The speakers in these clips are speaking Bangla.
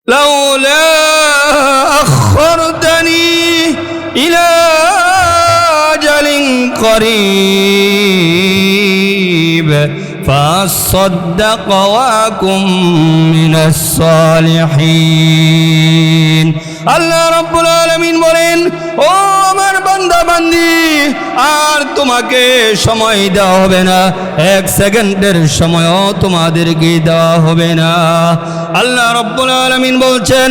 লাউলা আখরতানি ইলা আজালিন করিব فَأَصَّدَّقَ وَأَكُن مِّنَ الصَّالِحِينَ। আল্লাহ রাব্বুল আলামিন বলেন, ও আমার বান্দা বান্দি, আর তোমাকে সময় দেওয়া হবে না, এক সেকেন্ডের সময়ও তোমাদেরকে দেওয়া হবে না। আল্লাহ রাব্বুল আলামিন বলছেন,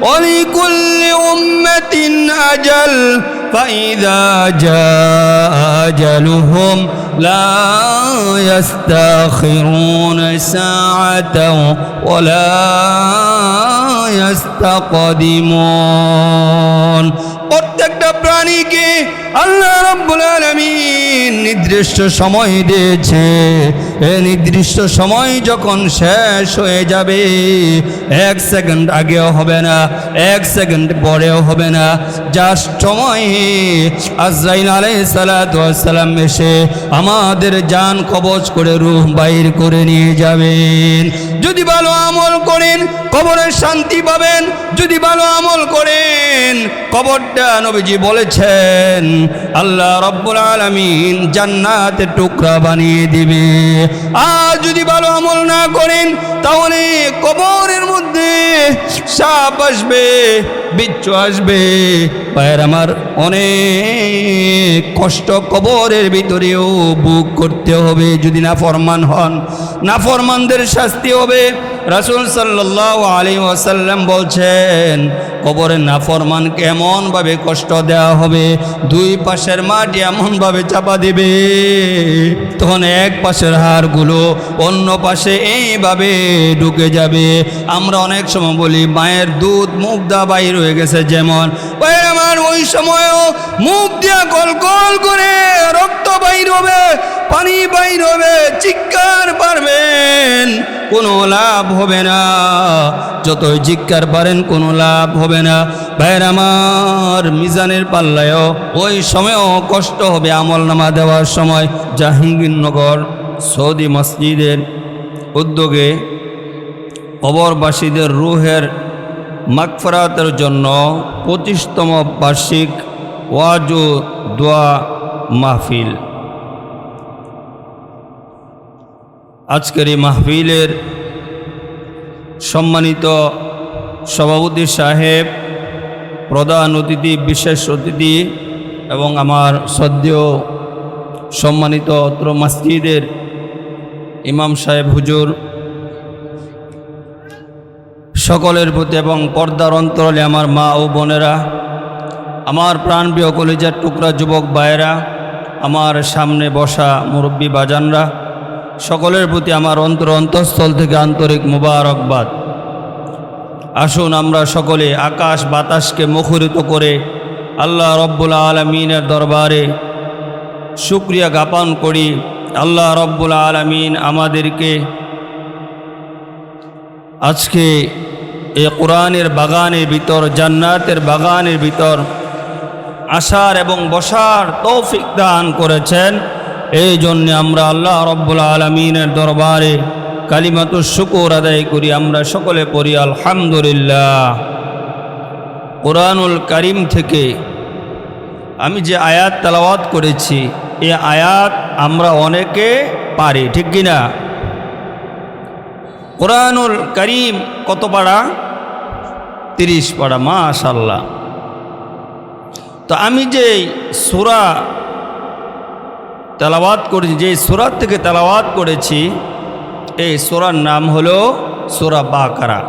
ওয়ালিকুল্লি উম্মাতিন আজাল ফাইযা জাআ আজালুহুম লা ইয়াস্তাখিরুনা সাআতাও ওয়ালা ইয়াস্তাকদিমুন। প্রত্যেকটা প্রাণীকে আল্লাহ রাব্বুল আলামিন নির্দিষ্ট সময় দিয়েছে। এই নির্দিষ্ট সময় যখন শেষ হয়ে যাবে, এক সেকেন্ড আগেও হবে না, এক সেকেন্ড পরেও হবে না। জাস্ট সময়ে আজরাইল আলাইহিস সালাতু ওয়াস সালাম এসে আমাদের জান কবজ করে রূহ বাইর করে নিয়ে যাবেন। যদি ভালো আমল করেন কবরের শান্তি পাবেন, যদি ভালো আমল করেন কবরটা নবীজি বলেছেন আল্লাহ রাব্বুল আলামিন জান্নাতের টুকরা বানিয়ে দিবে। আর যদি ভালো আমল না করেন তাহলে কবরের মধ্যে সাপ আসবে, বিচ্ছু আসবে। ভাইয়ের আমার, অনেক কষ্ট কবরের ভিতরেও বুক করতে হবে যদি নাফরমান হন। নাফরমানদের শাস্তি হবে। রাসূল সাল্লাল্লাহু আলাইহি ওয়াসাল্লাম বলছেন, কবরের নাফরমানকে এমনভাবে কষ্ট দেওয়া হবে, দুই পাশের মাটি এমনভাবে চাপা দিবে, তখন এক পাশের হাড়গুলো অন্য পাশে এইভাবে ঢুকে যাবে। আমরা অনেক সময় বলি মায়ের দুধ মুখ দা বাইর হয়ে গেছে, যেমন আমার ওই সময়ও মুখ দিয়া গল গল করে রক্ত বাইর হবে, পানি বাইর হবে, চিৎকার পারবেন, কোনো লাভ হবে না। যতই চিৎকার পারেন কোনো লাভ হবে না। ভাইয়ের আমার, মিজানের পাল্লায়ও ওই সময়ও কষ্ট হবে আমল নামা দেওয়ার সময়। জাহাঙ্গীরনগর সৌদি মসজিদের উদ্যোগে কবরবাসীদের রুহের মাগফিরাতের জন্য 25তম বার্ষিক ওয়াজ ও দোয়া মাহফিল। আজকের এই মাহফিলের সম্মানিত সভাপতি সাহেব, প্রধান অতিথি, বিশেষ অতিথি এবং আমার শ্রদ্ধেয় সম্মানিত অত্র মসজিদের ইমাম সাহেব হুজুর, সকলের প্রতি এবং পর্দার অন্তরালে আমার মা ও বোনেরা, আমার প্রাণপ্রিয় কলিজার টুকরা যুবক ভাইয়েরা, আমার সামনে বসা মুরব্বী বাজানরা, সকলের প্রতি আমার অন্তঃস্থল থেকে আন্তরিক মুবারকবাদ। আসুন আমরা সকলে আকাশ বাতাসকে মুখরিত করে আল্লাহ রব্বুল আলামিনের দরবারে শুকরিয়া জ্ঞাপন করি। আল্লাহ রব্বুল আলামিন আমাদেরকে আজকে এই কোরআনের বাগানের ভিতর, জান্নাতের বাগানের ভিতর আসার এবং বসার তৌফিক দান করেছেন। এই জন্যে আমরা আল্লাহ রব্বুল আলামিনের দরবারে কালিমাতুশ শুকর আদায় করি। আমরা সকলে পড়ি আলহামদুলিল্লাহ। কোরআনুল কারীম থেকে আমি যে আয়াত তেলাওয়াত করেছি, এই আয়াত আমরা অনেকে পারি, ঠিক কিনা? কোরআনুল কারীম কত পারা? 30 পারা, মাশাআল্লাহ। তো আমি যে সূরা তেলাওয়াত করেছি, যে সূরা থেকে তেলাওয়াত করেছি, এই সূরার নাম হলো সূরা বাকারা।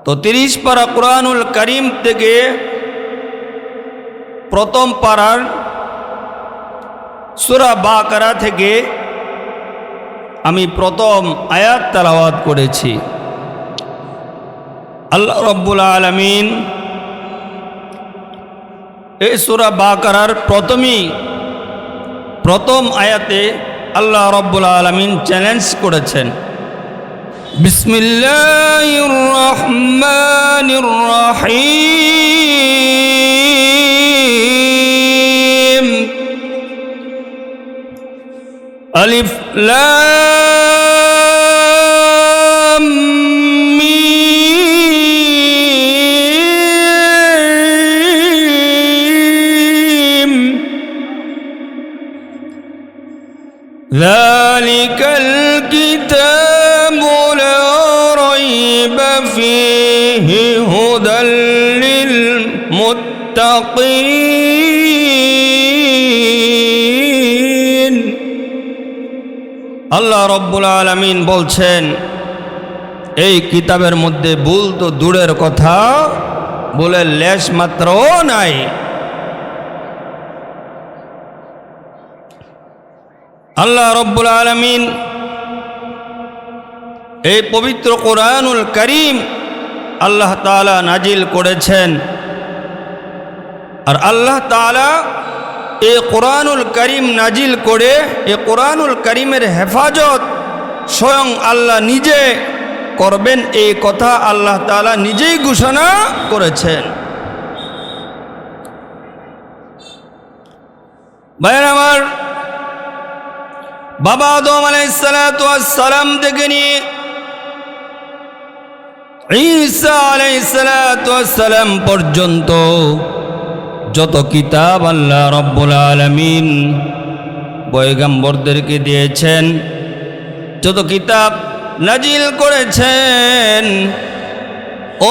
তো 30 পারা কোরআনুল কারীম থেকে প্রথম পারার সূরা বাকারা থেকে আমি প্রথম আয়াত তেলাওয়াত করেছি। আল্লাহ রব্বুল আলামিন এই সূরা বাকারার প্রথম আয়াতে আল্লাহ রব্বুল আলামিন চ্যালেঞ্জ করেছেন, বিসমিল্লাহির রহমানির রহিম, আলিফ লাম যালিকাল কিতাবু লা রাইবা ফীহি হুদাল লিল মুত্তাকিন। আল্লাহ রাব্বুল আলামিন বলছেন, এই কিতাবের মধ্যে ভুল তো দূরের কথা, বলে লেশ মাত্রও নাই। আল্লাহ রাব্বুল আলামিন এই পবিত্র কোরআনুল কারীম আল্লাহ তাআলা নাজিল করেছেন। আর আল্লাহ তাআলা এই কোরআনুল কারীম নাজিল করে এই কোরআনুল কারীমের হেফাজত স্বয়ং আল্লাহ নিজে করবেন, এই কথা আল্লাহ তাআলা নিজেই ঘোষণা করেছেন। ভাইয়ের আমার, বাবা আদম আলাইহিস সালাতু ওয়াস সালাম থেকে নিয়ে ঈসা আলাইহিস সালাতু ওয়াস সালাম পর্যন্ত যত কিতাব আল্লাহ রাব্বুল আলামিন পয়গম্বরদেরকে দিয়েছেন, যত কিতাব নাজিল করেছেন,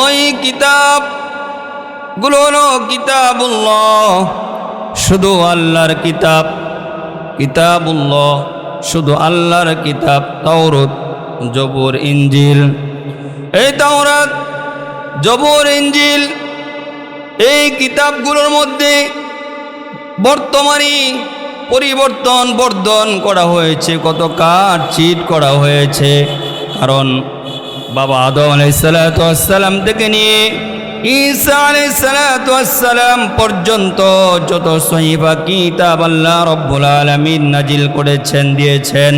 ওই কিতাবগুলো হলো কিতাবুল্লাহ, শুধু আল্লাহর কিতাব। কিতাবুল্লাহ শুধু আল্লাহর কিতাব। তাওরাত, জবুর, ইনজিল। এই তাওরাত, জবুর, ইনজিল এই কিতাবগুলোর মধ্যে বর্তমানে পরিবর্তন বর্ধন করা হয়েছে, কত কাটছিট করা হয়েছে। কারণ বাবা আদম আলাইহিস সালাতু ওয়াস সালাম থেকে নিয়ে ঈসা আলাইহিস সালাতু ওয়াস সালাম পর্যন্ত যত সহিফা কিতাব আল্লাহ রাব্বুল আলামিন নাজিল করেছেন, দিয়েছেন,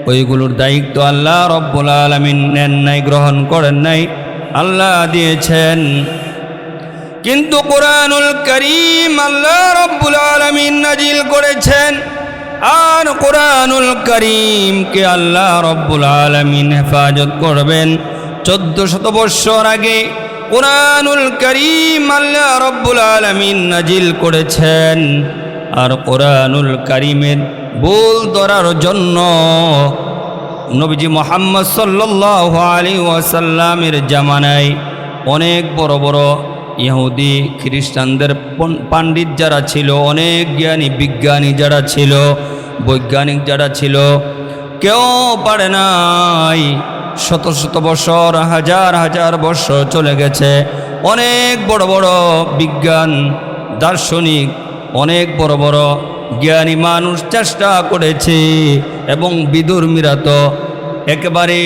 ওইগুলোর দায়িত্ব আল্লাহ রাব্বুল আলামিন নেন নাই, গ্রহণ করেন নাই, আল্লাহ দিয়েছেন। কিন্তু কোরআনুল কারীম আল্লাহ রাব্বুল আলামিন নাজিল করেছেন। আর কোরআনুল কারীমকে আল্লাহ রাব্বুল আলামিন হেফাজত করবেন। 1400 বছর আগে কোরআনুল কারীম আল্লাহ রাব্বুল আলামিন নাজিল করেছেন। আর কোরআনুল কারীমের ভুল ধরার জন্য নবীজি মুহাম্মদ সাল্লাল্লাহু আলাইহি ওয়াসাল্লামের জামানায় অনেক বড় বড় ইহুদি খ্রিস্টানদের পণ্ডিত যারা ছিল, অনেক জ্ঞানী বিজ্ঞানী যারা ছিল, বৈজ্ঞানিক যারা ছিল, কেউ পারে নাই। শত শত বছর, হাজার হাজার বছর চলে গেছে। অনেক বড় বড় বিজ্ঞান দার্শনিক, অনেক বড় বড় জ্ঞানী মানুষ চেষ্টা করেছে, এবং বিদুর্মীরা তো একেবারে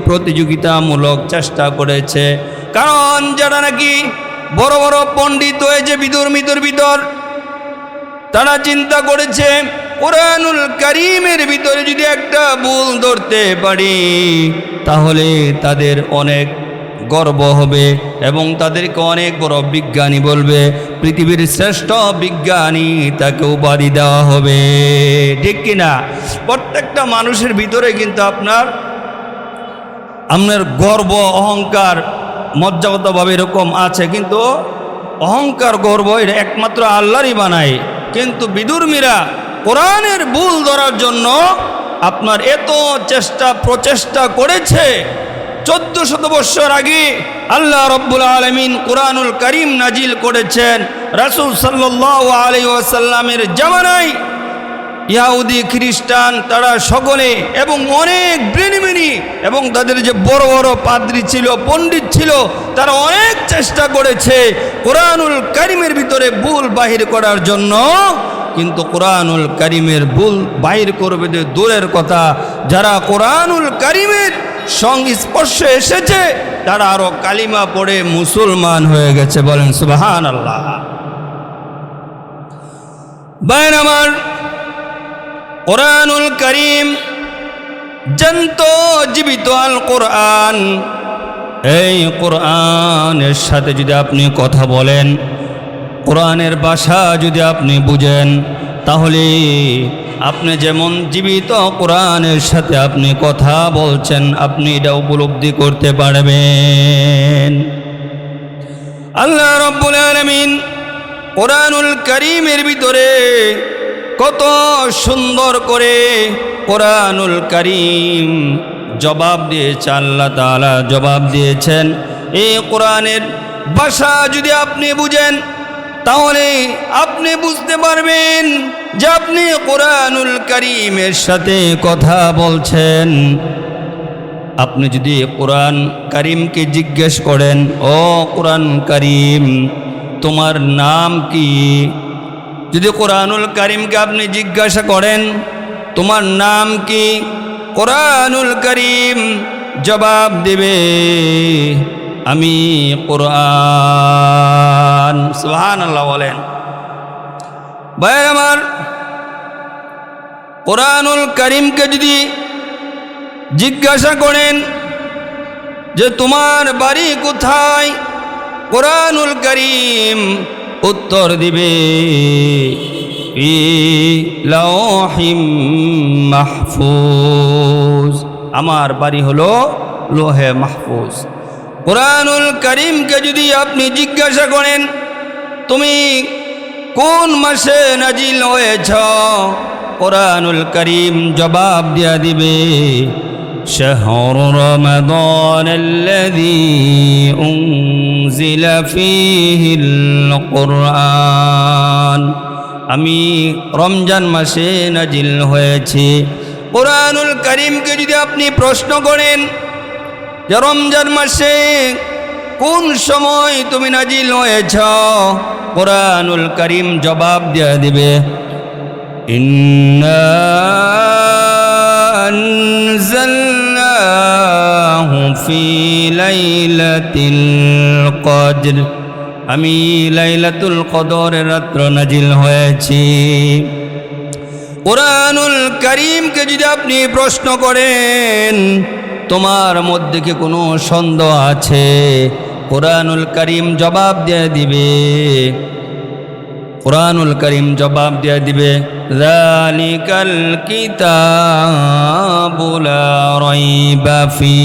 প্রতিযোগিতামূলক চেষ্টা করেছে। কারণ যারা নাকি বড় বড় পণ্ডিত হয়েছে বিদুর্মীদের ভিতর, তারা চিন্তা করেছে কোরআনুল কারীমের ভিতরে যদি একটা ভুল ধরতে পারি তাহলে তাদের অনেক গর্ব হবে এবং তাদেরকে অনেক বড় বিজ্ঞানী বলবে, পৃথিবীর শ্রেষ্ঠ বিজ্ঞানী তাকে উপাধি দেওয়া হবে। ঠিক কিনা? প্রত্যেকটা মানুষের ভিতরে কিন্তু আপনার গর্ব, অহংকার মজ্জাগতভাবে এরকম আছে, কিন্তু অহংকার, গর্ব এটা একমাত্র আল্লাহরই বানায়। কিন্তু বিদুর্মীরা কোরআনের ভুল ধরার জন্য আপনার এত প্রচেষ্টা করেছে। 1400 বছর আগে আল্লাহ রাব্বুল আলামিন কোরআনুল কারীম নাজিল করেছেন। রাসূল সাল্লাল্লাহু আলাইহি ওয়াসাল্লামের জামানায় ইহুদি খ্রিস্টান তারা সকলে এবং অনেক ব্রেনিমেনি এবং তাদের যে বড় বড় পাদ্রী ছিল, পণ্ডিত ছিল, তারা অনেক চেষ্টা করেছে কোরআনুল কারীমের ভিতরে ভুল বাহির করার জন্য। কিন্তু কোরআনুল কারীমের ভুল বাহির করবে যে দূরের কথা, যারা কোরআনুল কারীমের সংস্পর্শে এসেছে তারা আরো কালিমা পড়ে মুসলমান হয়ে গেছে। বলেন সুবহানাল্লাহ। ভাই আমার, কোরআনুল কারীম জ্যান্ত জীবিত আল কোরআন। এই কোরআনের সাথে যদি আপনি কথা বলেন, কোরআনের ভাষা যদি আপনি বুঝেন, তাহলে আপনি যেমন জীবিত কোরআনের সাথে আপনি কথা বলছেন, আপনি এটা উপলব্ধি করতে পারবেন। আল্লাহ রাব্বুল আলামিন কোরআনুল কারীমের ভিতরে কত সুন্দর করে কোরআনুল কারীম জবাব দিয়েছে। আল্লাহ তাআলা জবাব দিয়েছেন। এই কোরআনের ভাষা যদি আপনি বুঝেন তাহলে আপনি বুঝতে পারবেন যে আপনি কোরআনুল কারীমের সাথে কথা বলছেন। আপনি যদি কোরআন কারীমকে জিজ্ঞেস করেন, ও কোরআন কারীম তোমার নাম কি? যদি কোরআনুল কারীমকে আপনি জিজ্ঞাসা করেন তোমার নাম কি, কোরআনুল কারীম জবাব দেবে আমি কোরআন। সুবহানাল্লাহ বলেন। ভাইয়ের আমার, কোরআনুল কারীমকে যদি জিজ্ঞাসা করেন যে তোমার বাড়ি কোথায়, কোরআনুল কারীম উত্তর দিবে ফি লাওহিম মাহফুজ, আমার বাড়ি হলো লোহে মাহফুজ। কোরআনুল কারীমকে যদি আপনি জিজ্ঞাসা করেন তুমি কোন মাসে নাজিল হয়েছ, কোরআনুল কারীম জবাব দিয়া দিবে শাহরু রমাদানাল্লাযী উনজিলা ফীহিল কুরআন, আমি রমজান মাসে নাজিল হয়েছে। কোরআনুল কারীমকে যদি আপনি প্রশ্ন করেন যে রমজান মাসে কোন সময় তুমি নাজিল হয়েছ, কোরআনুল কারীম জবাব দিয়া দিবে ইন্না আনজালনাহু ফি লাইলাতিল কদর, আমি লাইলাতুল কদরের রাত্র নাজিল হয়েছি। কোরআনুল কারীমকে যদি আপনি প্রশ্ন করেন তোমার মধ্যে কি কোনো সন্দেহ আছে, কোরআনুল কারীম জবাব দিয়ে দিবে, কোরআনুল কারীম জবাব দিয়ে দিবে যালিকাল কিতাবু লা রাইবা ফী,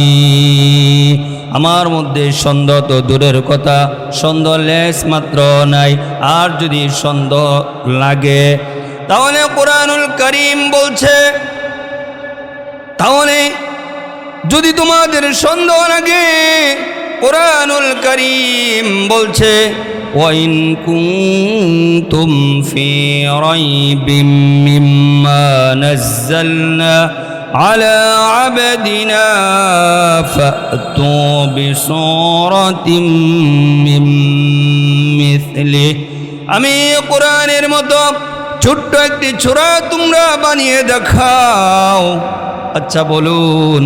আমার মধ্যে সন্দেহ তো দূরের কথা, সন্দেহ লেশ মাত্র নাই। আর যদি সন্দেহ লাগে তাহলে কোরআনুল কারীম বলছে, তাহলে যদি তোমাদের সন্দেহ লাগে কোরআনুল কারীম বলছে ওয়াইন কুনতুম ফি রাইবিম মিম্মা নাযালনা আলা আবদিনা ফাতু বিসূরাতিম মিন মিসলিহি, আমি কোরআনের মতো ছোট্ট একটি সূরা তোমরা বানিয়ে দেখাও। আচ্ছা বলুন,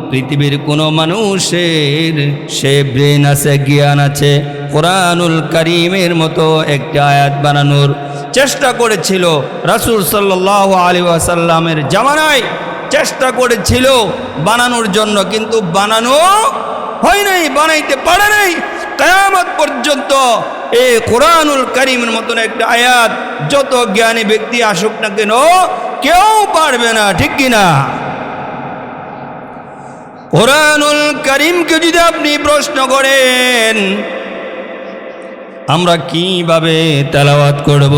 পৃথিবীর কোনো মানুষের সে ব্রেন আছে, জ্ঞান আছে কোরআনুল কারীমের মতো একটা আয়াত বানানোর চেষ্টা করেছিল? রাসূল সাল্লাল্লাহু আলাইহি ওয়াসাল্লামের জামানায় চেষ্টা করেছিল বানানোর জন্য, কিন্তু বানানো হয় নাই, বানাইতে পারে নাই। কিয়ামত পর্যন্ত এই কোরআনুল কারীমের মতন একটা আয়াত যত জ্ঞানী ব্যক্তি আসুক না কেন কেউ পারবে না, ঠিক কিনা? কোরআনুল কারীমকে যদি আপনি প্রশ্ন করেন আমরা কিভাবে তেলাওয়াত করব,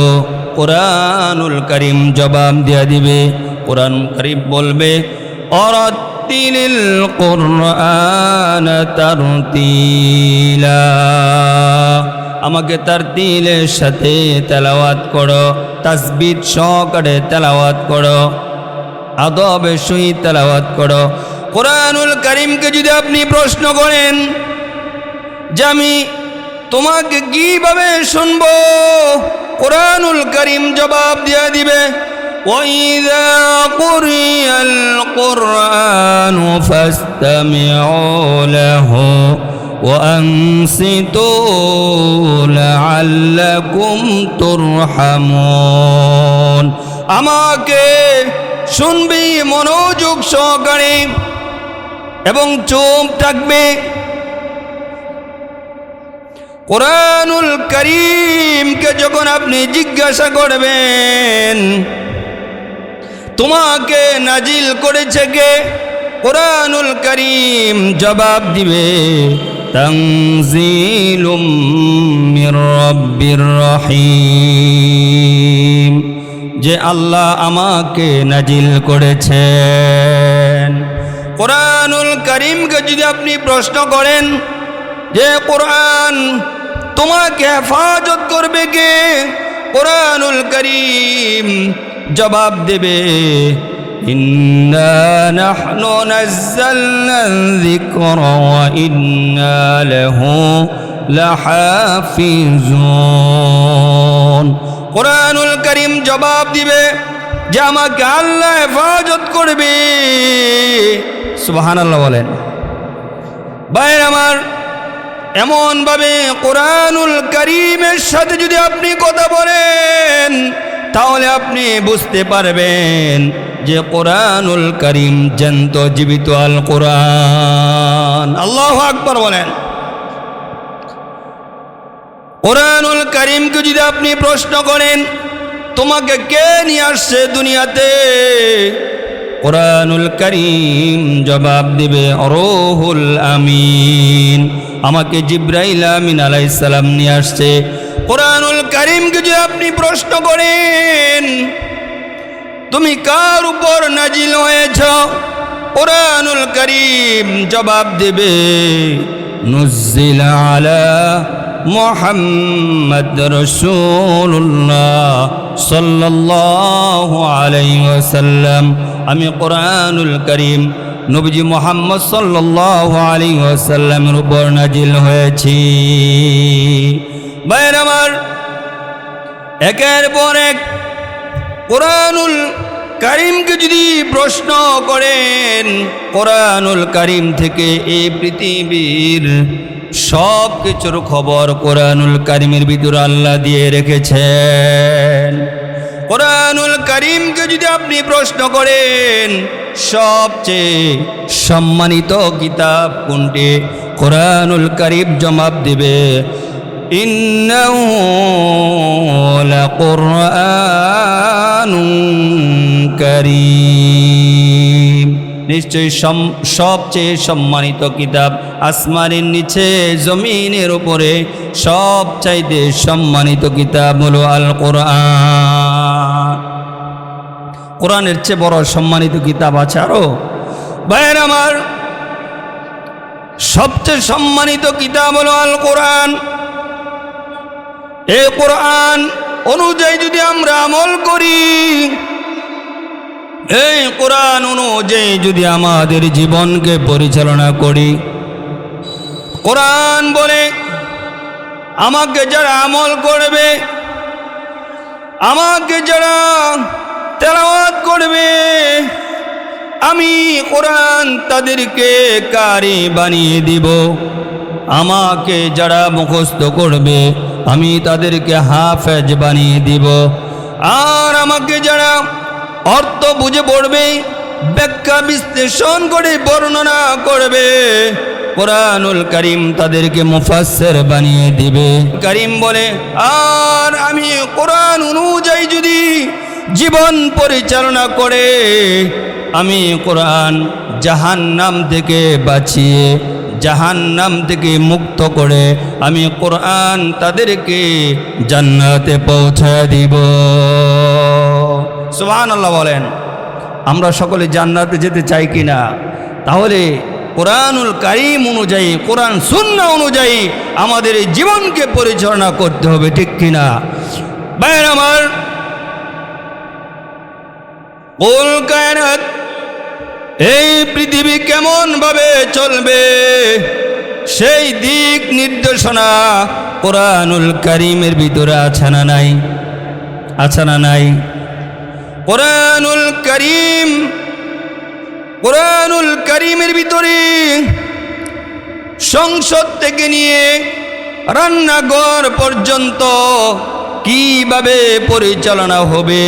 কোরআনুল কারীম জবাব দিয়া দিবে। কোরআন কারীম বলবে অরাত্তিলিল কুরআন তারতিলা, আমাকে তারতিলের সাথে তেলাওয়াত করো, তাসবিহ সহকারে তেলাওয়াত করো, আদবের সহিত তেলাওয়াত করো। কোরআনুল কারীমকে যদি আপনি প্রশ্ন করেন যে আমি তোমাকে কিভাবে শুনবো, কোরআনুল কারীম জবাব দিয়ে দিবে ওয়াইযা কুরিয়াল কুরআনু ফাসতামিউ লাহু ওয়া আনসিতু লাআল্লাকুম তুরহামুন, আমাকে শুনবি মনোযোগ সহকারে এবং চুপ থাকবে। কোরআনুল কারীমকে যখন আপনি জিজ্ঞাসা করবেন তোমাকে নাজিল করেছে কে, কোরআনুল কারীম জবাব দিবে তানজিলুম মির রাব্বির রহিম, যে আল্লাহ আমাকে নাজিল করেছেন। কোরআনুল কারীমকে যদি আপনি প্রশ্ন করেন যে কোরআন তোমাকে হেফাজত করবে কে, কোরআনুল কারীম জবাব দেবে ইন্না নাহনু নাযালনা যিকরা ওয়া ইন্না লাহু লাহাফিজুন। কোরআনুল কারীম জবাব দিবে যে আমাকে আল্লাহ হেফাজত করবে। সুবহানাল্লাহ বলেন। ভাই আমার, এমনভাবে কোরআনুল কারীমের সাথে যদি আপনি কথা বলেন তাহলে আপনি বুঝতে পারবেন যে কোরআনুল কারীম জ্যান্ত জীবিত আল কোরআন। আল্লাহু আকবার বলেন। কোরআনুল কারীমকে যদি আপনি প্রশ্ন করেন তোমাকে কে নিয়ে আসছে দুনিয়াতে, কোরআনুল কারীম জবাব দিবে রূহুল আমিন, আমাকে জিবরাইল আমিন আলাইহিস সালাম নিয়ে আসছে। কোরআনুল কারীমকে যদি আপনি প্রশ্ন করেন তুমি কার উপর নাজিল হয়েছ, কোরআনুল কারীম জবাব দেবে নুজ্জিলা আলা মুহাম্মদ রাসূলুল্লাহ সাল্লাল্লাহু আলাইহি ওয়াসাল্লাম, আমি কোরআনুল কারীম নবীজি মুহাম্মদ সাল্লাল্লাহু আলাইহি ওয়াসাল্লামের উপর নাজিল হয়েছি। ভাইয়ের আমার, একের পর এক কোরআনুল কারীমকে যদি প্রশ্ন করেন, কোরআনুল কারীম থেকে এই পৃথিবীর সব কিছুর খবর কোরআনুল কারীমের ভিতরে আল্লাহ দিয়ে রেখেছেন। কোরআনুল কারীমকে যদি আপনি প্রশ্ন করেন সবচেয়ে সম্মানিত কিতাব কোনটি, কোরআনুল কারীম জবাব দেবে ইন্নাহু লাকুরআনুন কারীম, নিশ্চয়ই সবচেয়ে সম্মানিত কিতাব, আসমানের নিচে জমিনের উপরে সবচাইতে সম্মানিত কিতাব হলো আল কোরআন। কোরআনের চেয়ে বড় সম্মানিত কিতাব আছে আরো? ভাইয়ের আমার, সবচেয়ে সম্মানিত কিতাব হলো আল কোরআন। এই কোরআন অনুযায়ী যদি আমরা আমল করি, এই কোরআন অনুযায়ী যদি আমাদের জীবনকে পরিচালনা করি, কোরআন বলে আমাকে যারা আমল করবে, আমাকে যারা তেলাওয়াত করবে, আমি কোরআন তাদেরকে কারি বানিয়ে দিব। আমাকে যারা মুখস্থ করবে আমি তাদেরকে হাফেজ বানিয়ে দিব। আর আমাকে যারা অর্থ বুঝে পড়বে, ব্যাখ্যা বিশ্লেষণ করে বর্ণনা করবে, কোরআনুল কারীম তাদেরকে মুফাসসির বানিয়ে দিবে। কারীম বলে আর আমি কোরআন অনুযায়ী যদি জীবন পরিচালনা করে, আমি কোরআন জাহান্নাম থেকে বাঁচিয়ে, জাহান্নাম থেকে মুক্ত করে আমি কোরআন তাদেরকে জান্নাতে পৌঁছায় দিব। সুবহানাল্লাহ বলেন। আমরা সকলে জান্নাতে যেতে চাই কিনা? তাহলে কোরআনুল কারীম অনুযায়ী, কোরআন সুন্নাহ অনুযায়ী আমাদের এই জীবনকে পরিচালনা করতে হবে, ঠিক কিনা? ভাইয়ের আমার, কুল কায়নাত, এই পৃথিবী কেমন ভাবে চলবে সেই দিক নির্দেশনা কোরআনুল কারীমের ভিতরে আছে না নাই? আছে না নাই? কোরআনুল কারীমের ভিতরে সংসদ থেকে নিয়ে রান্নাঘর পর্যন্ত কিভাবে পরিচালনা হবে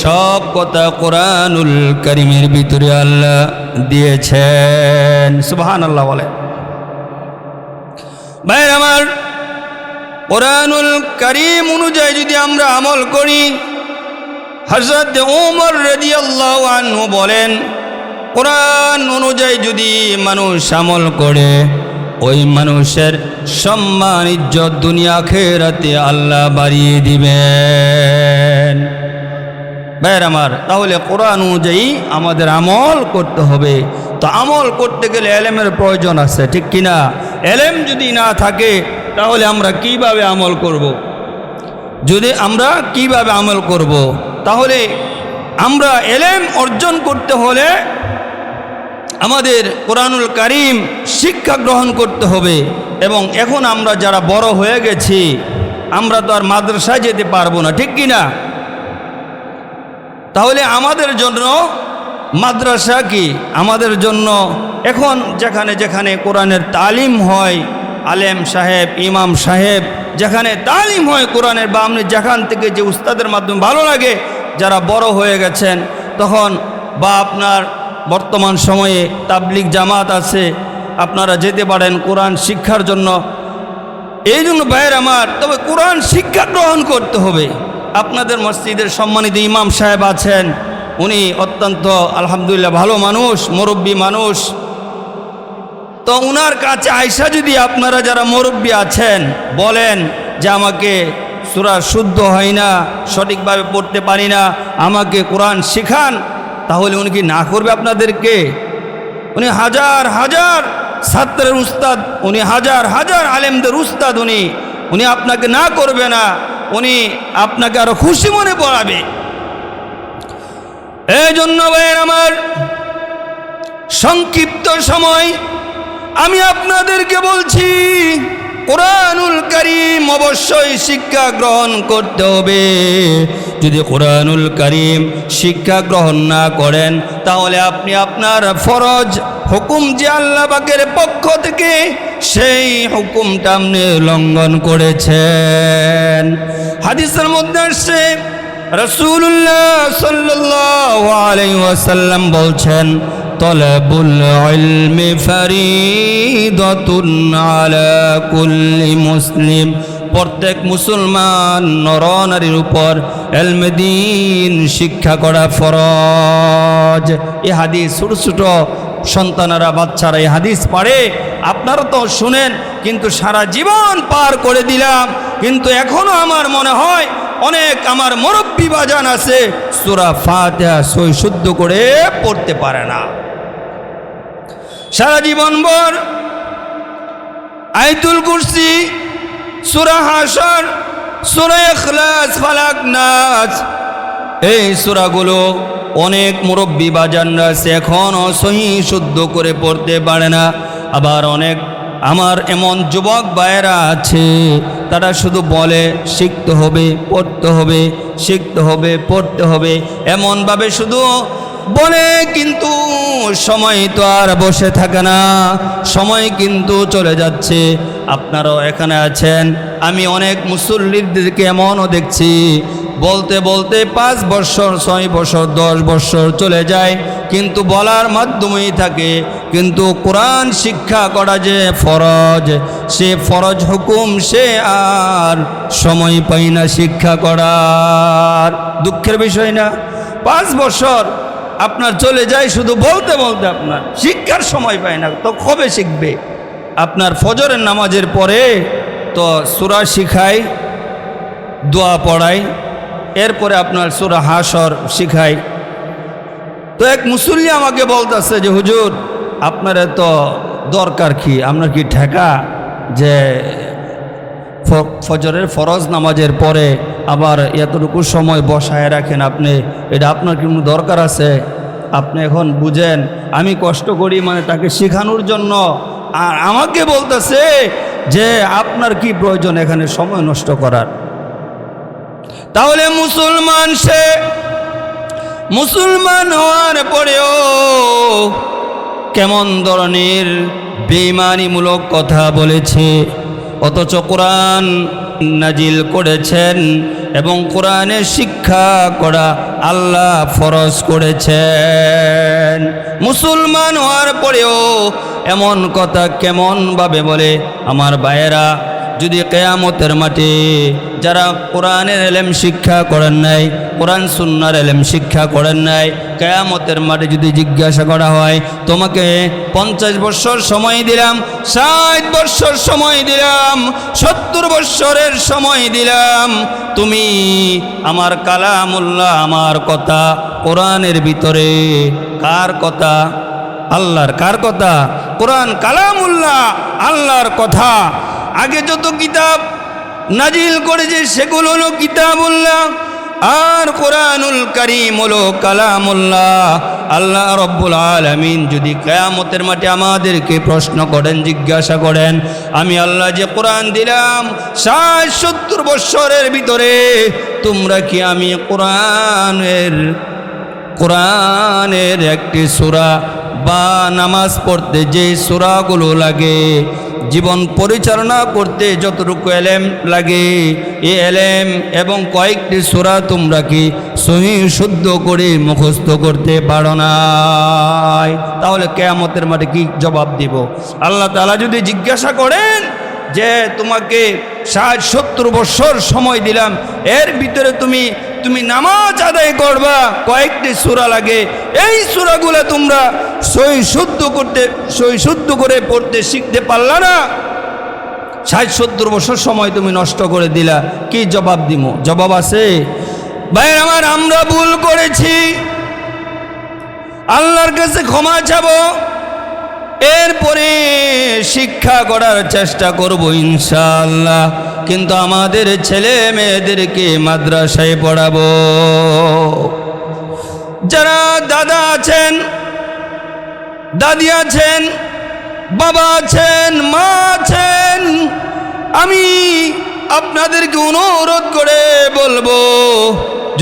সব কথা কোরআনুল কারীমের ভিতরে আল্লাহ দিয়েছেন। সুবহানাল্লাহ বলে। ভাই আমার, কোরআনুল কারীম অনুযায়ী যদি আমরা আমল করি, হযরত ওমর রাদিয়াল্লাহু আনহু বলেন, কোরআন অনুযায়ী যদি মানুষ আমল করে, ওই মানুষের সম্মান ইজ্জত দুনিয়া আখিরাতে আল্লাহ বাড়িয়ে দিবেন। ভাইয়ের আমার, তাহলে কোরআন অনুযায়ী আমাদের আমল করতে হবে। তো আমল করতে গেলে এলেমের প্রয়োজন আছে, ঠিক কিনা? এলেম যদি না থাকে তাহলে আমরা কিভাবে আমল করব? যদি আমরা কিভাবে আমল করব? তাহলে আমরা এলেম অর্জন করতে হলে আমাদের কোরআনুল কারীম শিক্ষা গ্রহণ করতে হবে। এবং এখন আমরা যারা বড় হয়ে গেছি, আমরা তো আর মাদ্রাসায় যেতে পারবো না, ঠিক কিনা? তাহলে আমাদের জন্য মাদ্রাসা কি? আমাদের জন্য এখন যেখানে যেখানে কোরআনের তালিম হয়, আলেম সাহেব, ইমাম সাহেব, যেখানে তালিম হয় কোরআনের, বা আপনি যেখান থেকে যে উস্তাদের মাধ্যমে ভালো লাগে, যারা বড় হয়ে গেছেন তখন, বা আপনার বর্তমান সময়ে তাবলিগ জামাত আছে, আপনারা যেতে পারেন কোরআন শিক্ষার জন্য। এই জন্য ভাইয়ের আমার, তবে কোরআন শিক্ষা গ্রহণ করতে হবে। আপনাদের মসজিদের সম্মানিত ইমাম সাহেব আছেন, উনি অত্যন্ত আলহামদুলিল্লাহ ভালো মানুষ, মুরব্বী মানুষ। তো উনার কাছে আয়সা যদি আপনারা যারা মুরব্বী আছেন বলেন যে আমাকে সূরা শুদ্ধ হয় না, সঠিকভাবে পড়তে পারি না, আমাকে কোরআন শিখান, তাহলে উনি কি না করবে আপনাদেরকে? উনি হাজার হাজার ছাত্রের উস্তাদ, উনি হাজার হাজার আলেমদের উস্তাদ, উনি আপনাকে না করবে না, উনি আপনাকে আরো খুশি মনে পড়াবে। এই জন্য ভাইয়ের আমার, সংক্ষিপ্ত সময় আমি আপনাদেরকে বলছি, কোরআনুল কারীম অবশ্যই শিক্ষা গ্রহণ করতে হবে। যদি কোরআনুল কারীম শিক্ষা গ্রহণ না করেন তাহলে আপনি আপনার ফরজ হুকুম যে আল্লাহ পাকের পক্ষ থেকে, সেই হুকুমটা আপনি লঙ্ঘন করেছেন। হাদিসের মধ্যে আসছে, রাসূলুল্লাহ সাল্লাল্লাহু আলাইহি ওয়াসাল্লাম বলছেন, তলাবুল ইলমি ফরিদাতুন আলা কুল্লি মুসলিম, প্রত্যেক মুসলমান নরনারীর উপর ইলমে দ্বীন শিক্ষা করা ফরজ। এই হাদিস ছোট ছোট সন্তানেরা, বাচ্চারা এই হাদিস পড়ে, আপনারা তো শুনেন, কিন্তু সারা জীবন পার করে দিলাম, কিন্তু এখনো আমার মনে হয় অনেক আমার মুরব্বী বাজান আছে সূরা ফাতিহা সই শুদ্ধ করে পড়তে পারে না। সারা জীবন ভর আয়াতুল কুরসি, সূরা হাশর, সূরা ইখলাস, ফালাক, নাস, এই সূরাগুলো অনেক মুরব্বী বাজানরা আছে এখনও সহি শুদ্ধ করে পড়তে পারে না। আবার অনেক আমার এমন যুবক ভাইয়েরা আছে, তারা শুধু বলে শিখতে হবে, পড়তে হবে, শিখতে হবে, পড়তে হবে, এমনভাবে শুধু বলে, কিন্তু সময় তো আর বসে থাকে না, সময় কিন্তু চলে যাচ্ছে। আপনারাও এখানে আছেন, আমি অনেক মুসল্লিদেরকে এমনও দেখছি, বলতে বলতে 5 বছর, 6 বছর, 10 বছর চলে যায়, কিন্তু বলার মাধ্যমেই থাকে, কিন্তু কোরআন শিক্ষা করা যে ফরজ, সে ফরজ হুকুম সে আর সময় পাই না শিক্ষা করার। দুঃখের বিষয় না? 5 বছর আপনার চলে যায় শুধু বলতে বলতে, আপনার শিক্ষার সময় পায় না, তো কবে শিখবে? আপনার ফজরের নামাজের পরে তো সূরা শিখাই, দোয়া পড়াই, এরপরে আপনার সূরা হাশর শিখাই। তো এক মুসল্লি আমাকে বলতেছে যে হুজুর, আপনার তো দরকার কি, আপনার কি ঠেকা যে ফজরের ফরজ নামাজের পরে আবার এতটুকু সময় বসায় রাখেন আপনি, এটা আপনার কি দরকার আছে? আপনি এখন বুঝেন আমি কষ্ট করি মানে তাকে শেখানোর জন্য, আর আমাকে বলতেছে যে আপনার কি প্রয়োজন এখানে সময় নষ্ট করার? তাহলে মুসলমান, সে মুসলমান হওয়ার পরেও কেমন ধরনের বেঈমানিমূলক কথা বলেছে, অথচ কোরআন নাজিল করেছেন এবং কোরআনের শিক্ষা করা আল্লাহ ফরজ করেছেন। মুসলমান হওয়ার পরেও এমন কথা কেমন ভাবে বলে? আমার ভাইয়েরা, যদি কিয়ামতের মাঠে যারা কোরআনের ইলম শিক্ষা করেন নাই, কোরআন সুন্নাহর ইলম শিক্ষা করেন নাই, কিয়ামতের মাঠে যদি জিজ্ঞাসা করা হয় তোমাকে 50 বছর সময় দিলাম, 60 বছর সময় দিলাম, 70 বছরের সময় দিলাম, তুমি আমার কালামুল্লাহ, আমার কথা কোরআনের ভিতরে কার কথা? আল্লাহর। কার কথা? কোরআন কালামুল্লাহ, আল্লাহর কথা। আগে যত কিতাব নাজিল করেছে সেগুলো হলো কিতাবুল্লাহ, আর কোরআনুল কারীম হলো কালামুল্লাহ। আল্লাহ রব্বুল আলামিন যদি কিয়ামতের মাঠে আমাদেরকে প্রশ্ন করেন, জিজ্ঞাসা করেন, আমি আল্লাহ যে কোরআন দিলাম 60-70 বছরের ভিতরে তোমরা কি আমি কোরআনের একটি সূরা বা নামাজ পড়তে যে সূরাগুলো লাগে, জীবন পরিচালনা করতে যতটুকু এলেম লাগে, এই এলেম এবং কয়েকটি সূরা তোমরা কি সহিহ শুদ্ধ করে মুখস্থ করতে পারো না? তাহলে কিয়ামতের মাঠে কি জবাব দিব? আল্লাহ তাআলা যদি জিজ্ঞাসা করেন যে তোমাকে 60-70 বছর সময় দিলাম, এর ভিতরে তুমি নামাজ আদায় করবা, কয়েকটি সূরা লাগে, এই সূরাগুলো তোমরা সহি শুদ্ধ করে পড়তে শিখতে পারলা না, 60-70 বছর সময় তুমি নষ্ট করে দিলা, কি জবাব দিব? জবাব আছে? ভাইয়ের আমার, আমরা ভুল করেছি, আল্লাহর কাছে ক্ষমা চাবো, এরপরে শিক্ষা করার চেষ্টা করব ইনশাআল্লাহ। কিন্তু আমাদের ছেলে মেয়েদেরকে মাদ্রাসায় পড়াবো। যারা দাদা আছেন, দাদি আছেন, বাবা আছেন, মা আছেন, আমি আপনাদেরকে অনুরোধ করে বলবো,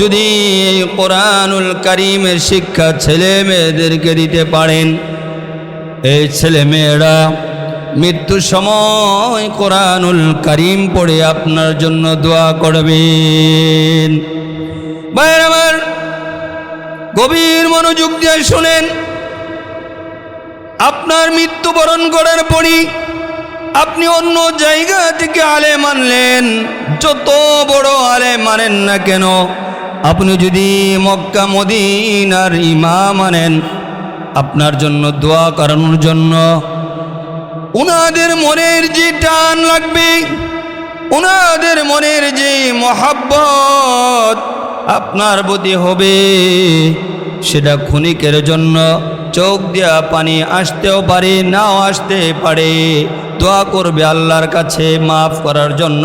যদি কোরআনুল কারীমের শিক্ষা ছেলে মেয়েদেরকে দিতে পারেন, এই ছেলে মেয়েরা মৃত্যুর সময় কোরআনুল কারীম পড়ে আপনার জন্য দোয়া করবেন। ভাইয়ের আমার, গভীর মনোযোগ দিয়ে শুনেন, আপনার মৃত্যুবরণ করার পরই আপনি অন্য জায়গা থেকে আলেম আনলেন, যত বড় আলেম মানেন না কেন, আপনি যদি মক্কা মদিনার ইমাম আনেন, আপনার জন্য দোয়া করানোর জন্য উনাদের মনের যে টান লাগবে, উনাদের মনের যে মহাব্বত আপনার প্রতি হবে, সেটা ক্ষণিকের জন্য চোখ দিয়া পানি আসতেও পারে, নাও আসতে পারে। দোয়া করবে আল্লাহর কাছে মাফ করার জন্য।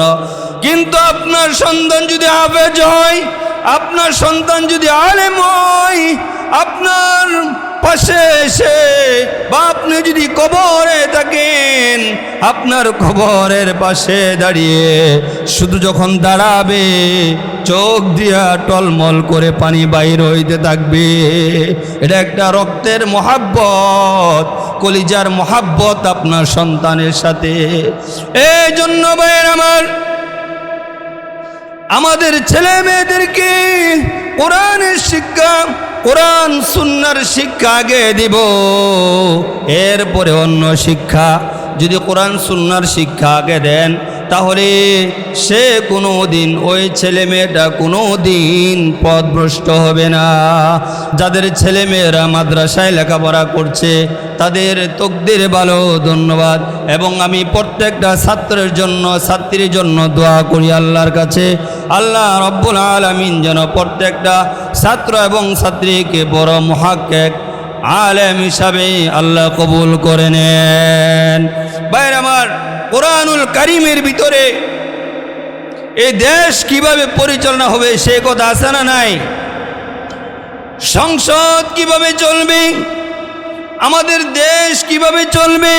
কিন্তু আপনার সন্তান যদি হাফেজ হয়, আপনার সন্তান যদি আলেম হয়, আপনার পাশে এসে বা আপনি যদি কবরে থাকেন, আপনার কবরের পাশে দাঁড়িয়ে শুধু যখন দাঁড়াবে, চোখ দিয়া টলমল করে পানি বাইর হইতে থাকবে। এটা একটা রক্তের মহাব্বত, কলিজার মহাব্বত আপনার সন্তানের সাথে। এই জন্য ভাইয়ের আমার, আমাদের ছেলে মেয়েদেরকে কোরআনের শিক্ষা, কোরআন সুন্নাহর শিক্ষা আগে দিব, এরপরে অন্য শিক্ষা। যদি কোরআন সুন্নাহর শিক্ষা আগে দেন, তাহলে সে কোনো দিন, ওই ছেলে মেয়েটা কোনো দিন পথভ্রষ্ট হবে না। যাদের ছেলে মেয়েরা মাদ্রাসায় লেখাপড়া করছে তাদের তকদির ভালো, ধন্যবাদ। এবং আমি প্রত্যেকটা ছাত্রের জন্য, ছাত্রীর জন্য দোয়া করি আল্লাহর কাছে, আল্লাহ রব্বুল আলামিন যেন প্রত্যেকটা ছাত্র এবং ছাত্রীকে বড় মুহাক্কিক আলেম হিসাবে আল্লাহ কবুল করে নেন। ভাইয়ের আমার, কোরআনুল কারীমের ভিতরে এই দেশ কিভাবে পরিচালনা হবে সে কথা আছে না নাই? সংসদ কিভাবে চলবে, আমাদের দেশ কিভাবে চলবে,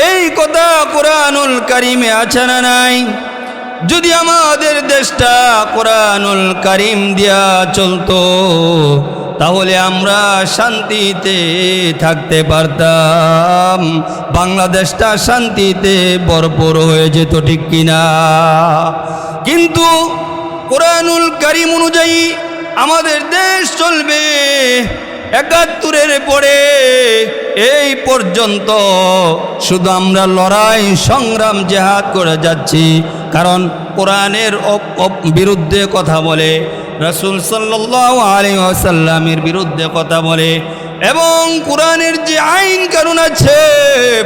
এই কথা কোরআনুল কারীমে আছে না নাই? যদি আমাদের দেশটা কোরআনুল কারীম দিয়া চলতো, তাহলে আমরা শান্তিতে থাকতে পারতাম, বাংলাদেশটা শান্তিতে ভরপুর হয়ে যেত, ঠিক কিনা? কিন্তু কোরআনুল কারীম অনুযায়ী আমাদের দেশ চলবে, 71-এর পরে এই পর্যন্ত শুধু আমরা লড়াই সংগ্রাম জেহাদ করে যাচ্ছি। কারণ কোরআনের বিরুদ্ধে কথা বলে, রাসূল সাল্লাল্লাহু আলাইহি ওয়াসাল্লামের বিরুদ্ধে কথা বলে, এবং কোরআনের যে আইন কানুন আছে,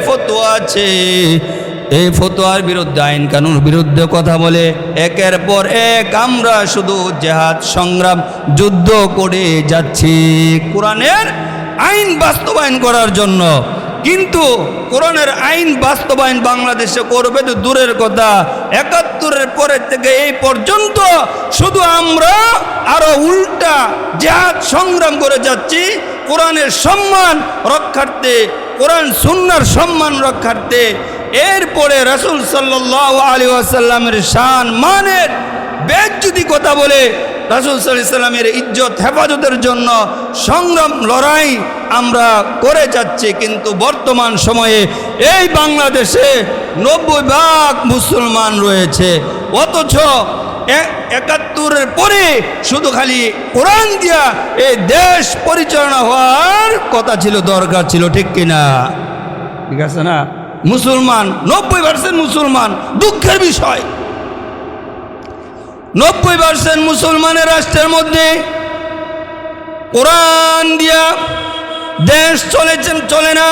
ফতোয়া আছে, এই ফতোয়ার বিরুদ্ধে, আইন কানুন বিরুদ্ধে কথা বলে একের পর এক আমরা শুধু জেহাদ সংগ্রাম যুদ্ধ করে যাচ্ছি কোরআনের আইন বাস্তবায়ন করার জন্য। কিন্তু কোরআনের আইন বাস্তবায়ন বাংলাদেশে করবে তো দূরের কথা, 71-এর পরে থেকে এই পর্যন্ত শুধু আমরা আরো উল্টা জেহাদ সংগ্রাম করে যাচ্ছি কোরআনের সম্মান রক্ষার্থে, কোরআন সুন্নাহর সম্মান রক্ষার্থে। এরপরে রাসূল সাল্লাল্লাহু আলাইহি ওয়াসাল্লামের শান মানের বেজ্জতি কথা বলে রাসূল সাল্লাল্লাহু আলাইহি ওয়াসাল্লামের ইজ্জত হেফাজতের জন্য সংগ্রাম লড়াই আমরা করে যাচ্ছি। কিন্তু বর্তমান সময়ে এই বাংলাদেশে 90% মুসলমান রয়েছে, অথচ 71-এর পরে শুধু খালি কোরআন দিয়া এই দেশ পরিচালনা হওয়ার কথা ছিল, দরকার ছিল, ঠিক কিনা? ঠিক আছে না? মুসলমান 90% মুসলমান, দুঃখের বিষয় 90% মুসলমানের রাষ্ট্রের মধ্যে কোরআন দিয়া দেশ চলে না,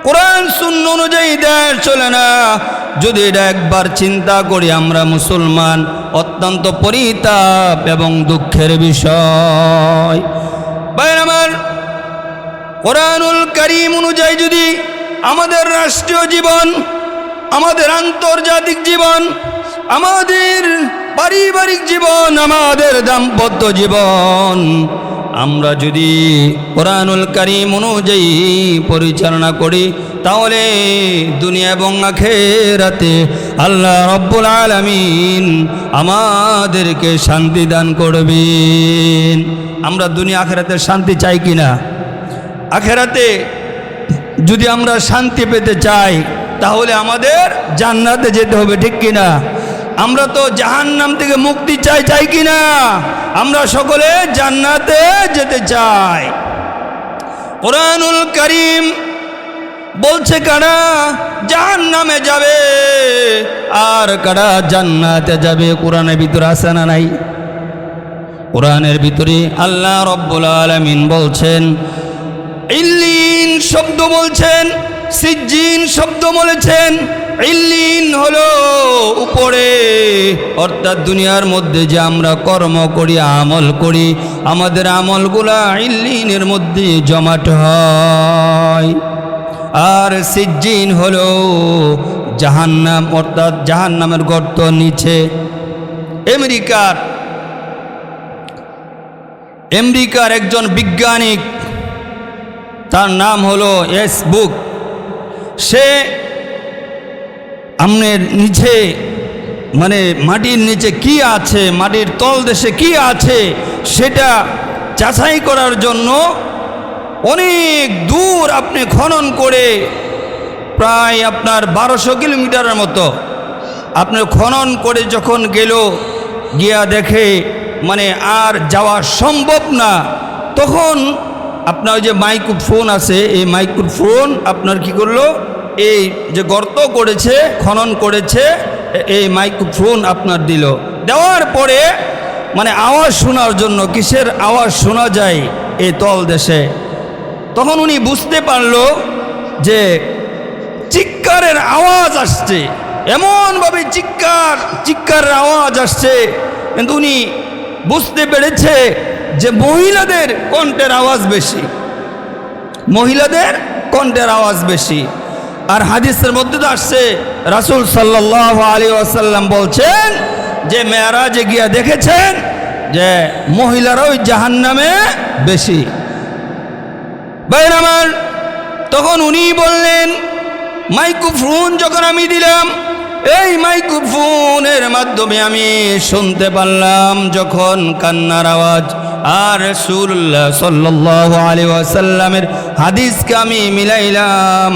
কোরআন সুন্নাহ অনুযায়ী দেশ চলে না। যদি এটা একবার চিন্তা করি আমরা মুসলমান, অত্যন্ত পরিতাপ এবং দুঃখের বিষয়। ভাইরা আমার, কোরআনুল কারীম অনুযায়ী যদি আমাদের রাষ্ট্রীয় জীবন, আমাদের আন্তর্জাতিক জীবন, আমাদের পারিবারিক জীবন, আমাদের দাম্পত্য জীবন আমরা যদি কোরআনুল কারীম অনুযায়ী পরিচালনা করি, তাহলে দুনিয়া এবং আখিরাতে আল্লাহ রব্বুল আলামিন আমাদেরকে শান্তি দান করবেন। আমরা দুনিয়া আখিরাতে শান্তি চাই কিনা? আখিরাতে যদি আমরা শান্তি পেতে চাই তাহলে আমাদের জান্নাতে যেতে হবে, ঠিক কিনা? আমরা তো জাহান্নাম থেকে মুক্তি চাই কিনা? আমরা সকলে জান্নাতে যেতে চাই। কোরআনুল কারীম বলছে কারা জাহান্নামে যাবে আর কারা জান্নাতে যাবে। কোরআনের ভিতরে আছে না নাই? কোরআনের ভিতরে আল্লাহ রব্বুল আলামিন বলছেন, ইল্লিন শব্দ বলছেন, সিজ্জিন শব্দ বলেছেন। ইল্লিন হলো উপরে, অর্থাৎ দুনিয়ার মধ্যে যে আমরা কর্ম করি, আমল করি, আমাদের আমলগুলা ইল্লিনের মধ্যে জমাট হয়। আর সিজ্জিন হলো জাহান্নাম, অর্থাৎ জাহান্নামের গর্ত নিচে। আমেরিকার একজন বিজ্ঞানিক, তার নাম হলো এস বুক, সে আমনের নিচে মানে মাটির নিচে কি আছে, মাটির তলদেশে কি আছে সেটা যাচাই করার জন্য অনেক দূর আপনি খনন করে, প্রায় আপনার 1200 কিলোমিটারের মতো আপনি খনন করে যখন গেল, গিয়া দেখে মানে আর যাওয়া সম্ভব না, তখন আপনার যে মাইক্রোফোন আছে, এই মাইক্রোফোন আপনার কি করলো, এই যে গর্ত করেছে, খনন করেছে, এই মাইক্রোফোন আপনার দিল। দেওয়ার পরে মানে আওয়াজ শোনার জন্য, কিসের আওয়াজ শোনা যায় এই তল দেশে, তখন উনি বুঝতে পারলো যে চিৎকারের আওয়াজ আসছে, এমনভাবে চিৎকারের আওয়াজ আসছে। কিন্তু উনি বুঝতে পেরেছে যে মহিলাদের কণ্ঠের আওয়াজ বেশি, মহিলাদের কণ্ঠের আওয়াজ বেশি। আর হাদিসের মধ্যে তো আসছে, রাসূল সাল্লাল্লাহু আলাইহি ওয়াসাল্লাম বলছেন যে মেরাজে গিয়া দেখেছেন যে মহিলারা ওই জাহান্নামে বেশি। ভাইরা আমার, তখন উনি বললেন, মাইক্রোফোন যখন আমি দিলাম, এই মাইক্রোফোনের মাধ্যমে আমি শুনতে পারলাম যখন কান্নার আওয়াজ, আর রাসূলুল্লাহ সাল্লাল্লাহু আলাইহি ওয়াসাল্লামের হাদিসকে আমি মিলাইলাম,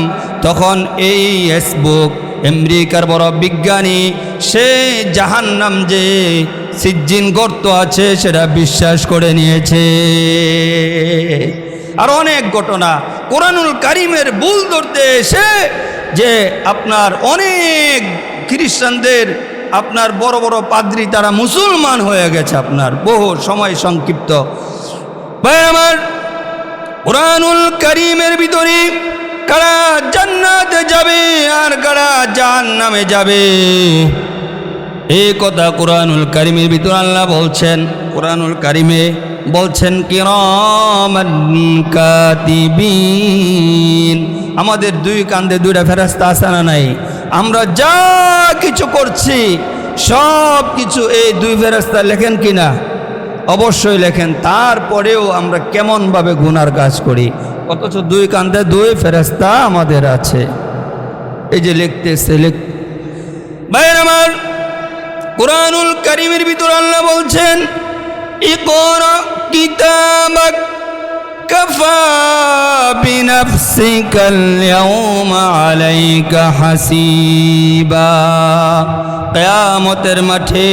তখন এই ফেসবুক আমেরিকার বড় বিজ্ঞানী সে জাহান্নাম যে সিজ্জিন গর্ত আছে সেটা বিশ্বাস করে নিয়েছে। আর অনেক ঘটনা কোরআনুল কারীমের ভুল ধরতে এসে যে আপনার অনেক খ্রিস্টানদের আপনার বড় বড় পাদ্রী তারা মুসলমান হয়ে গেছে, আপনার বহু সময় সংক্ষিপ্ত। ভাই আমার, কোরআনুল কারীমের ভিতরে কারা জান্নাতে যাবে আর কারা জাহান্নামে যাবে এই কথা কোরআনুল কারীমের ভিতর আল্লাহ বলছেন। কোরআনুল কারীমে বলছেন কিরামান কাতিবিন। আমাদের দুই কাঁধে দুইটা ফেরেশতা আছে না নাই? আমরা যা কিছু করছি সব কিছু এই দুই ফেরেশতা লেখেন কিনা? অবশ্যই লেখেন। তারপরেও আমরা কেমনভাবে গুনার কাজ করি, অথচ দুই কাঁধে দুই ফেরেশতা আমাদের আছে, এই যে লিখতেছে। ভাইয়ের আমার, কোরআনুল কারীমের ভিতর আল্লাহ বলছেন ইকরা কিতাবাক কাফা বিনাফসিকাল ইয়াওমা আলাইকা হাসিবা। কিয়ামতের মাঠে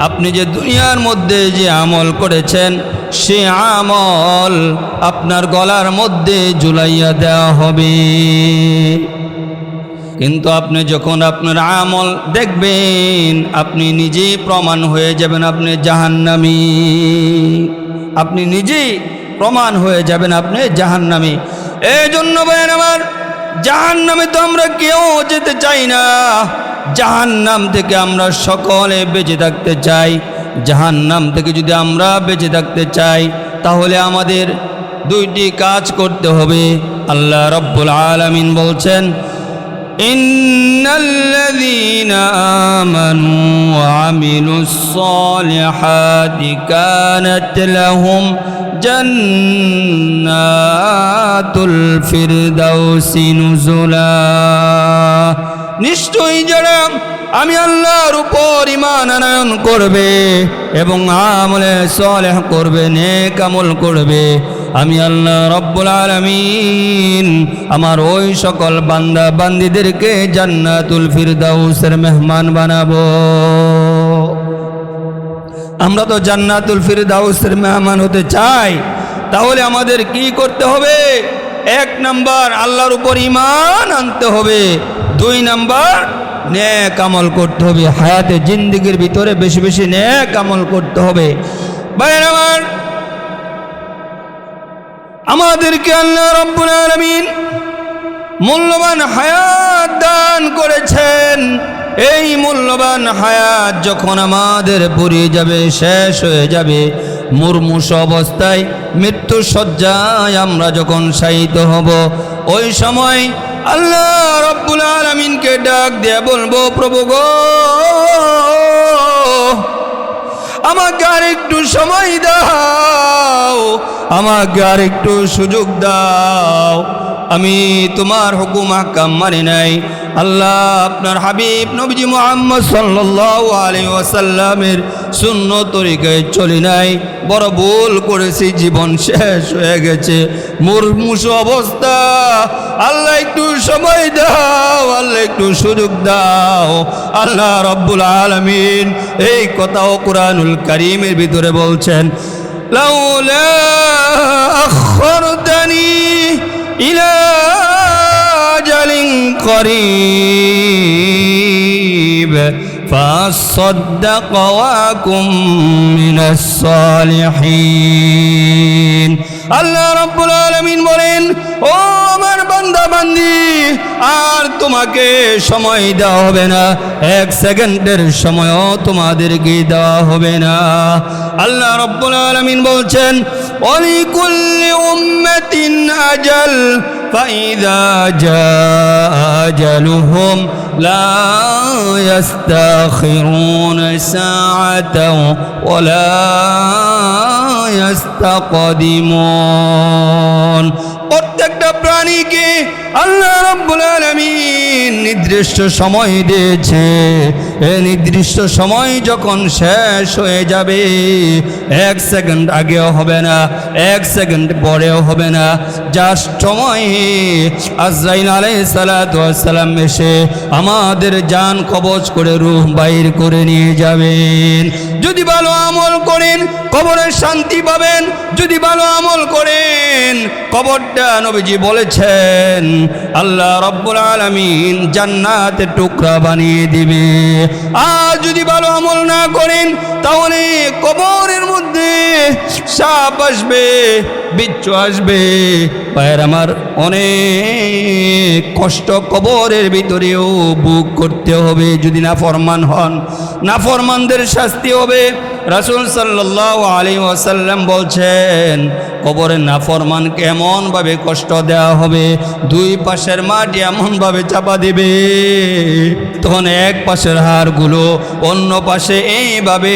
আপনি যে দুনিয়ার মধ্যে যে আমল করেছেন সে আমল আপনার গলার মধ্যে ঝুলাইয়া দেওয়া হবে। কিন্তু আপনি যখন আপনার আমল দেখবেন আপনি নিজেই প্রমাণ হয়ে যাবেন আপনি জাহান্নামী। আপনি নিজেই প্রমাণ হয়ে যাবেন আপনি জাহান্নামী। এই জন্য ভাইয়ের আমার, জাহান্নামে তো আমরা কেউ যেতে চাই না। জাহান্নাম থেকে আমরা সকলে বেঁচে থাকতে চাই। জাহান্নাম থেকে যদি আমরা বেঁচে থাকতে চাই তাহলে আমাদের দুইটি কাজ করতে হবে। আল্লাহ রাব্বুল আলামিন বলছেন ইন্নাল্লাযীনা আমানু ওয়া আমিলুস সালিহাতি কানাত লাহুম জান্নাতুল ফিরদাউসি নুজুলা। নিশ্চয়ই যারা আমি আল্লাহর উপর ঈমান আনয়ন করবে এবং আমলে সালেহ করবে, নেক আমল করবে, আমি আল্লাহ রাব্বুল আলামিন আমার ওই সকল বান্দা বান্দীদেরকে জান্নাতুল ফিরদাউসের মেহমান বানাবো। আমরা তো জান্নাতুল ফিরদাউসের মেহমান হতে চাই। তাহলে আমাদের কি করতে হবে? 1 নাম্বার আল্লাহর উপর ঈমান আনতে হবে, 2 নাম্বার নেক আমল করতে হবে। হায়াতে জিন্দেগির ভিতরে বেশি বেশি নেক আমল করতে হবে। ভাইয়ের আমার, আমাদেরকে আল্লাহ রাব্বুল আলামিন মূল্যবান হায়াত দান করেছেন। এই মূল্যবান হায়াত যখন আমাদের ফুরিয়ে যাবে, শেষ হয়ে যাবে, মুমূর্ষু অবস্থায় মৃত্যু শয্যায় আমরা যখন শায়িত হব, ওই সময় আল্লাহ রাব্বুল আলামিনকে ডাক দিয়ে বলবো, প্রভু গো, আমাকে আর একটু সময় দাও, আমাকে আর একটু সুযোগ দাও। আমি তোমার হুকুম আহকাম মানি নাই। আল্লাহ আপনার হাবিব নবীজি মুহাম্মদ সাল্লাল্লাহু আলাইহি ওয়াসাল্লামের সুন্নত তরিকায় চলি নাই, বড় ভুল করেছি, জীবন শেষ হয়ে গেছে, মুমূর্ষু অবস্থা। আল্লাহ একটু সময় দাও, আল্লাহ একটু সুযোগ দাও। আল্লাহ রাব্বুল আলামিন এই কথাও কোরআনুল কারীমের ভিতরে বলছেন, লাউলা আখরতানি ইলা আজালিন করিব ফাসাদ্দাক ওয়া আকুম মিনাস সালিহিন। আল্লাহ রাব্বুল আলামিন বলেন, ও আমার বান্দা বান্দি, আর তোমাকে সময় দেওয়া হবে না, 1 সেকেন্ডের সময়ও তোমাদেরকে দেওয়া হবে না। আল্লাহ রাব্বুল আলামিন বলছেন, ওয়ালিকুল্লি উম্মাতিন আজাল ফাইযা জাআ আজালুহুম লা ইস্তাখিরুনা সাআতাও ওয়া লা ইস্তাকদিমুন। প্রত্যেকটা প্রাণীকে আল্লাহ রাব্বুল আলামিন নির্দিষ্ট সময় দিয়েছে। এই নির্দিষ্ট সময় যখন শেষ হয়ে যাবে, 1 সেকেন্ড আগেও হবে না, 1 সেকেন্ড পরেও হবে না, জাস্ট সময়ে আজরাইল আলাইহিস সালাতু ওয়াস সালাম এসে আমাদের জান কবজ করে রূহ বাইর করে নিয়ে যাবেন। যদি ভালো আমল করেন কবরের শান্তি পাবেন, যদি ভালো আমল করেন কবরটা নবীজি বলেছেন আল্লাহ রাব্বুল আলামিন জান্নাতের টুকরা বানিয়ে দিবে। আর যদি ভালো আমল না করেন তাহলে কবরের মধ্যে সাপ আসবে, বিচ্ছু আসবে। ভাইয়ের আমার, অনেক কষ্ট কবরের ভিতরেও বুক করতে হবে যদি নাফরমান হন। নাফরমানদের শাস্তি হবে। রাসূল সাল্লাল্লাহু আলাইহি ওয়াসাল্লাম বলছেন কবরের নাফরমানকে এমনভাবে কষ্ট দেওয়া হবে, 2 পাশের মাটি এমনভাবে চাপা দিবে, তখন এক পাশের হাড়গুলো অন্য পাশে এইভাবে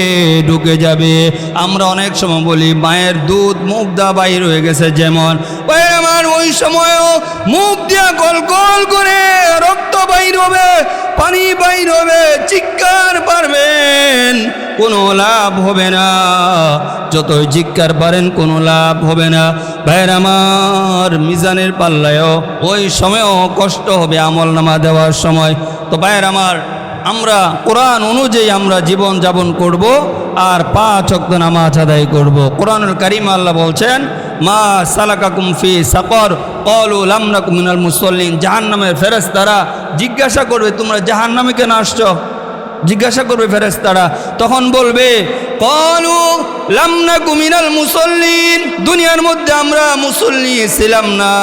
ঢুকে যাবে। আমরা অনেক সময় বলি মায়ের দুধ মুখ দা বাইর হয়ে গেছে, যেমন আমার ওই সময়ও মুখ দিয়া কল কল করে রক্ত বাইর হবে, পানি বাইর হবে, চিৎকার পারবেন, কোনো লাভ হবে না। যতই চিৎকার পারেন কোনো লাভ হবে না। ভাইয়ের আমার, মিজানের পাল্লায়ও ওই সময়ও কষ্ট হবে আমল নামা দেওয়ার সময়। তো ভাইয়ের আমার, আমরা কোরআন অনুযায়ী আমরা জীবন যাপন করব আর 5 ওয়াক্ত নামাজ আদায় করব। কোরআনুল কারীম আল্লাহ বলছেন মা সালাকাকুম ফি সাকর ক্বালু লাম নাকু মিনাল মুসাল্লিন। জাহান্নামের ফেরেশতারা জিজ্ঞাসা করবে তোমরা জাহান্নামে কেন আসছো? জিজ্ঞাসা করবে ফেরেশতারা, তখন বলবে ক্বালু লাম নাকু মিনাল মুসাল্লিন, দুনিয়ার মধ্যে আমরা মুসল্লি ছিলাম না।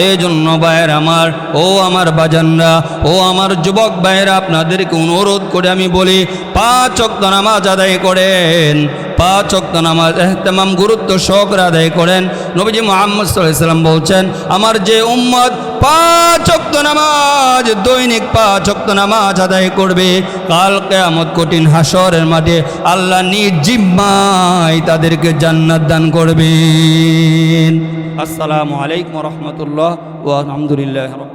এই জন্য ভাইয়ের আমার, ও আমার বাজানরা, ও আমার যুবক ভাইয়েরা, আপনাদেরকে অনুরোধ করে আমি বলি 5 ওয়াক্ত নামাজ আদায় করেন। 5 ওয়াক্ত নামাজ ইহতিমাম গুরুত্ব সহকারে আদায় করেন। নবীজি মুহাম্মদ সাল্লাল্লাহু আলাইহি ওয়াসাল্লাম বলছেন আমার যে উম্মত 5 ওয়াক্ত নামাজ, দৈনিক 5 ওয়াক্ত নামাজ আদায় করবে, কাল কিয়ামত কঠিন হাসরের মাঠে আল্লাহ নিজ জিম্মায় তাদেরকে জান্নাত দান করবেন। আসসালামু আলাইকুম ওয়া রাহমাতুল্লাহ ওয়া আলহামদুলিল্লাহ।